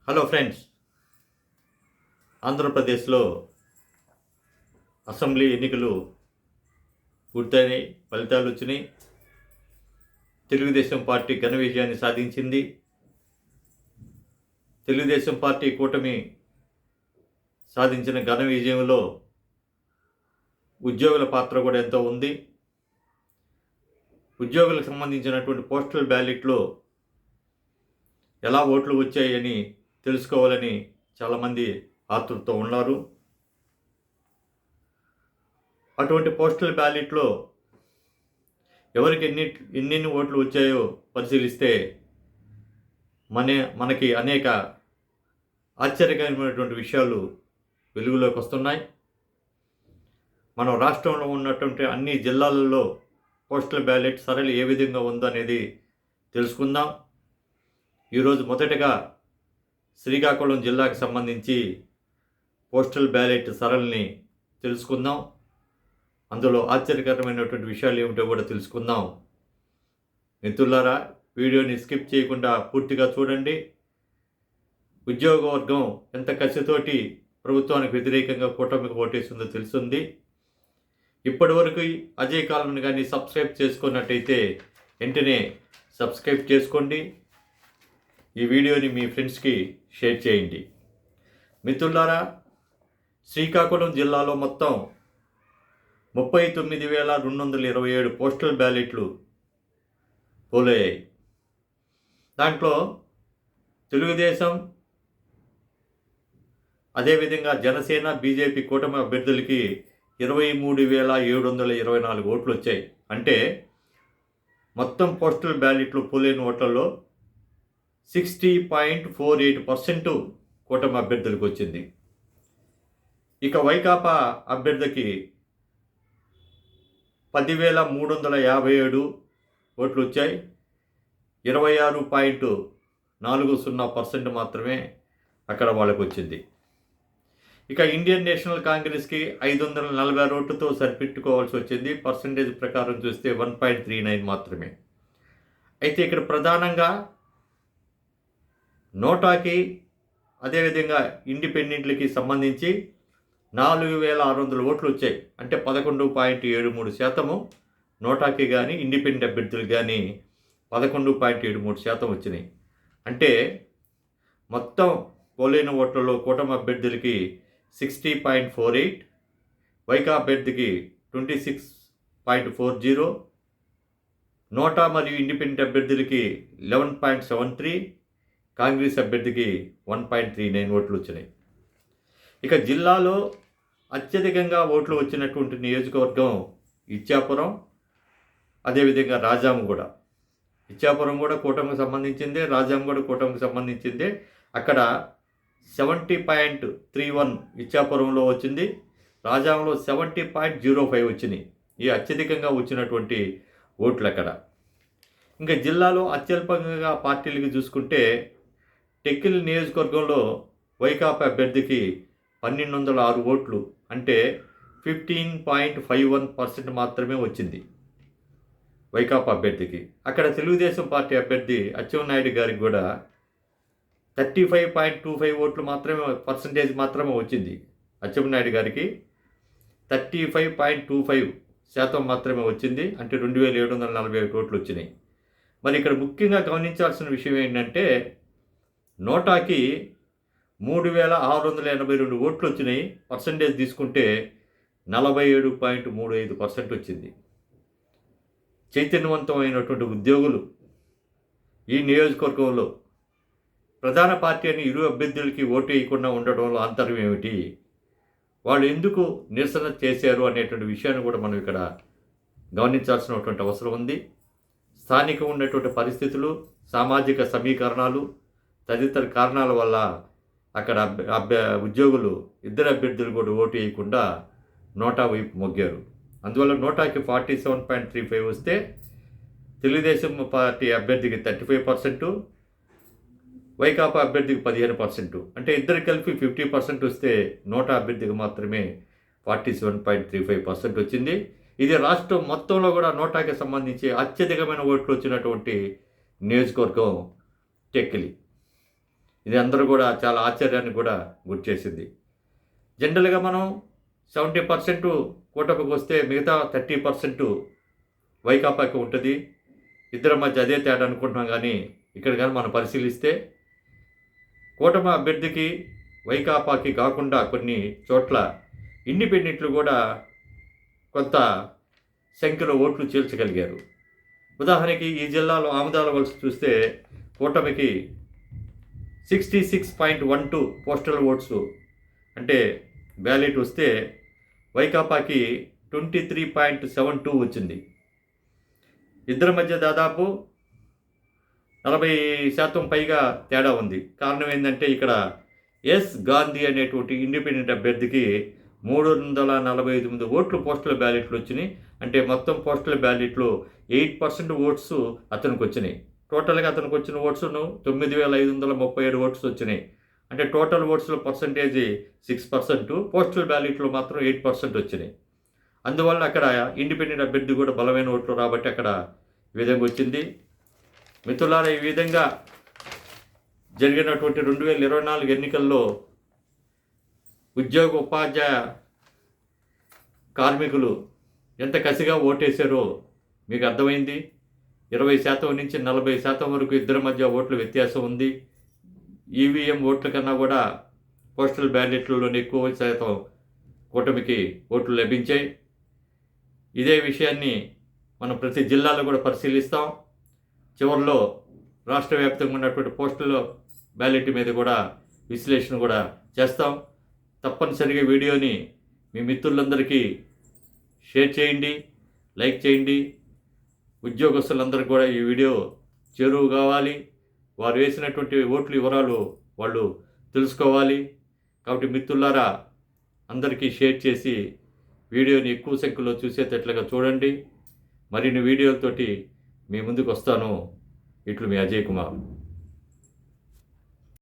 Hello friends, ఆంధ్రప్రదేశ్లో assembly ఎన్నికలు పూర్తయినాయి. ఫలితాలు వచ్చినాయి. తెలుగుదేశం పార్టీ ఘన విజయాన్ని సాధించింది. తెలుగుదేశం పార్టీ కూటమి సాధించిన ఘన విజయంలో ఉద్యోగుల పాత్ర కూడా ఎంతో ఉంది. ఉద్యోగులకు సంబంధించినటువంటి పోస్టల్ బ్యాలెట్లో ఎలా ఓట్లు వచ్చాయని తెలుసుకోవాలని చాలామంది ఆతృతతో ఉన్నారు. అటువంటి పోస్టల్ బ్యాలెట్లో ఎవరికి ఎన్ని ఓట్లు వచ్చాయో పరిశీలిస్తే మనకి అనేక ఆశ్చర్యకరమైనటువంటి విషయాలు వెలుగులోకి వస్తున్నాయి. మనం రాష్ట్రంలో ఉన్నటువంటి అన్ని జిల్లాలలో పోస్టల్ బ్యాలెట్ సరళి ఏ విధంగా ఉందో అనేది తెలుసుకుందాం. ఈరోజు మొదటగా శ్రీకాకుళం జిల్లాకు సంబంధించి పోస్టల్ బ్యాలెట్ సరళిని తెలుసుకుందాం. అందులో ఆశ్చర్యకరమైనటువంటి విషయాలు ఏమిటో కూడా తెలుసుకుందాం. మిత్రులారా, వీడియోని స్కిప్ చేయకుండా పూర్తిగా చూడండి. ఉద్యోగ వర్గం ఎంత కసితోటి ప్రభుత్వానికి వ్యతిరేకంగా కూటమికి ఓటేస్తుందో తెలుస్తుంది. ఇప్పటివరకు అజయ్ కాలంని కానీ సబ్స్క్రైబ్ చేసుకున్నట్టయితే వెంటనే సబ్స్క్రైబ్ చేసుకోండి. ఈ వీడియోని మీ ఫ్రెండ్స్కి షేర్ చేయండి. మిత్రులారా, శ్రీకాకుళం జిల్లాలో మొత్తం 39,227 పోస్టల్ బ్యాలెట్లు పోలయ్యాయి. దాంట్లో తెలుగుదేశం, అదేవిధంగా జనసేన, బీజేపీ కూటమి అభ్యర్థులకి 23,724 ఓట్లు వచ్చాయి. అంటే మొత్తం పోస్టల్ బ్యాలెట్లు పోలైన ఓట్లలో 60.48% కూటమి అభ్యర్థులకు వచ్చింది. ఇక వైకాపా అభ్యర్థికి 10,357 ఓట్లు వచ్చాయి. 26.40% మాత్రమే అక్కడ వాళ్ళకు వచ్చింది. ఇక ఇండియన్ నేషనల్ కాంగ్రెస్కి 540 ఓట్లతో సరిపెట్టుకోవాల్సి వచ్చింది. పర్సంటేజ్ ప్రకారం చూస్తే 1.39 మాత్రమే. అయితే ఇక్కడ ప్రధానంగా నోటాకి, అదేవిధంగా ఇండిపెండెంట్లకి సంబంధించి 4,600 ఓట్లు వచ్చాయి. అంటే 11.73%. నోటాకి కానీ ఇండిపెండెంట్ అభ్యర్థులు కానీ 11.73% వచ్చినాయి. అంటే మొత్తం పోలైన ఓట్లలో కూటమి అభ్యర్థులకి 60.48, వైకా అభ్యర్థికి 26.40, నోటా మరియు ఇండిపెండెంట్ అభ్యర్థులకి 11.73, కాంగ్రెస్ అభ్యర్థికి 1.39 ఓట్లు వచ్చినాయి. ఇక జిల్లాలో అత్యధికంగా ఓట్లు వచ్చినటువంటి నియోజకవర్గం ఇచ్చాపురం, అదేవిధంగా రాజాంగూడ. ఇచ్చాపురం కూడా కూటమికి సంబంధించిందే, రాజాంగూడ కూడా కూటమికి సంబంధించిందే. అక్కడ 70.31 ఇచ్చాపురంలో వచ్చింది. రాజాంలో 70.05 వచ్చినాయి. ఈ అత్యధికంగా వచ్చినటువంటి ఓట్లు అక్కడ. ఇంకా జిల్లాలో అత్యల్పంగా పార్టీలకి చూసుకుంటే టెక్కిలి నియోజకవర్గంలో వైకాపా అభ్యర్థికి 1,206 ఓట్లు, అంటే 15.51% మాత్రమే వచ్చింది వైకాపా అభ్యర్థికి. అక్కడ తెలుగుదేశం పార్టీ అభ్యర్థి అచ్చెన్నాయుడు గారికి కూడా 35.25 ఓట్లు మాత్రమే, పర్సంటేజ్ మాత్రమే వచ్చింది. అచ్చెన్నాయుడు గారికి 35.25% మాత్రమే వచ్చింది. అంటే 2,741 ఓట్లు వచ్చినాయి. మరి ఇక్కడ ముఖ్యంగా గమనించాల్సిన విషయం ఏంటంటే నోటాకి 3,682 ఓట్లు వచ్చినాయి. పర్సంటేజ్ తీసుకుంటే 47.35% వచ్చింది. చైతన్యవంతమైనటువంటి ఉద్యోగులు ఈ నియోజకవర్గంలో ప్రధాన పార్టీ అని ఇరు అభ్యర్థులకి ఓటు వేయకుండా ఉండడంలో అంతరం ఏమిటి, వాళ్ళు ఎందుకు నిరసన చేశారు అనేటువంటి విషయాన్ని కూడా మనం ఇక్కడ గమనించాల్సినటువంటి అవసరం ఉంది. స్థానిక ఉన్నటువంటి పరిస్థితులు, సామాజిక సమీకరణాలు, తదితర కారణాల వల్ల అక్కడ ఉద్యోగులు, ఇద్దరు అభ్యర్థులు కూడా ఓటు వేయకుండా నోటా వైపు మొగ్గారు. అందువల్ల నోటాకి 47.35 వస్తే తెలుగుదేశం పార్టీ అభ్యర్థికి 35%, వైకాపా అభ్యర్థికి 15%. అంటే ఇద్దరు కలిపి 50% వస్తే నోటా అభ్యర్థికి మాత్రమే 47.35% వచ్చింది. ఇది రాష్ట్రం మొత్తంలో కూడా నోటాకి సంబంధించి అత్యధికమైన ఓట్లు వచ్చినటువంటి నియోజకవర్గం టెక్కిలి. ఇది అందరూ కూడా చాలా ఆశ్చర్యాన్ని కూడా గురిచేసింది. జనరల్గా మనం 70% కూటమికి వస్తే మిగతా 30% వైకాపాకి ఉంటుంది. ఇద్దరి మధ్య అదే తేడా అనుకుంటున్నాం. కానీ ఇక్కడ కానీ మనం పరిశీలిస్తే కూటమి అభ్యర్థికి వైకాపాకి కాకుండా కొన్ని చోట్ల ఇండిపెండెంట్లు కూడా కొంత సంఖ్యలో ఓట్లు చీల్చగలిగారు. ఉదాహరణకి ఈ జిల్లాలో ఆమదాల వలస చూస్తే కూటమికి 66.12 పోస్టల్ ఓట్స్ అంటే బ్యాలెట్ వస్తే వైకాపాకి 23.72 వచ్చింది. ఇద్దరి మధ్య దాదాపు 40% పైగా తేడా ఉంది. కారణం ఏంటంటే ఇక్కడ ఎస్ గాంధీ అనేటువంటి ఇండిపెండెంట్ అభ్యర్థికి 348 ఓట్లు పోస్టల్ బ్యాలెట్లు వచ్చినాయి. అంటే మొత్తం పోస్టల్ బ్యాలెట్లో 8% ఓట్స్ అతనికి వచ్చినాయి. టోటల్గా అతనికి వచ్చిన ఓట్స్ 9,537 ఓట్స్ వచ్చినాయి. అంటే టోటల్ ఓట్స్లో పర్సంటేజ్ 6%, పోస్టల్ బ్యాలెట్లో మాత్రం 8% వచ్చినాయి. అందువల్ల అక్కడ ఇండిపెండెంట్ అభ్యర్థి కూడా బలమైన ఓట్లు రాబట్టి అక్కడ ఈ విధంగా వచ్చింది. మిత్రులారా, ఈ విధంగా జరిగినటువంటి 2024 ఎన్నికల్లో ఉద్యోగ ఉపాధ్యాయ కార్మికులు ఎంత కసిగా ఓటేశారో మీకు అర్థమైంది. 20% నుంచి 40% వరకు ఇద్దరి మధ్య ఓట్ల వ్యత్యాసం ఉంది. ఈవీఎం ఓట్ల కన్నా కూడా పోస్టల్ బ్యాలెట్లలోనే ఎక్కువ శాతం కూటమికి ఓట్లు లభించాయి. ఇదే విషయాన్ని మనం ప్రతి జిల్లాలో కూడా పరిశీలిస్తాం. చివరిలో రాష్ట్ర వ్యాప్తంగా ఉన్నటువంటి పోస్టల్ బ్యాలెట్ మీద కూడా విశ్లేషణ కూడా చేస్తాం. తప్పనిసరిగా వీడియోని మీ మిత్రులందరికీ షేర్ చేయండి, లైక్ చేయండి. ఉద్యోగస్తులందరికీ కూడా ఈ వీడియో చేరువ కావాలి. వారు వేసినటువంటి ఓట్ల వివరాలు వాళ్ళు తెలుసుకోవాలి. కాబట్టి మిత్రులారా, అందరికీ షేర్ చేసి వీడియోని ఎక్కువ సంఖ్యలో చూసేటట్లుగా చూడండి. మరిన్ని వీడియోలతోటి మీ ముందుకు వస్తాను. ఇట్లు మీ అజయ్ కుమార్.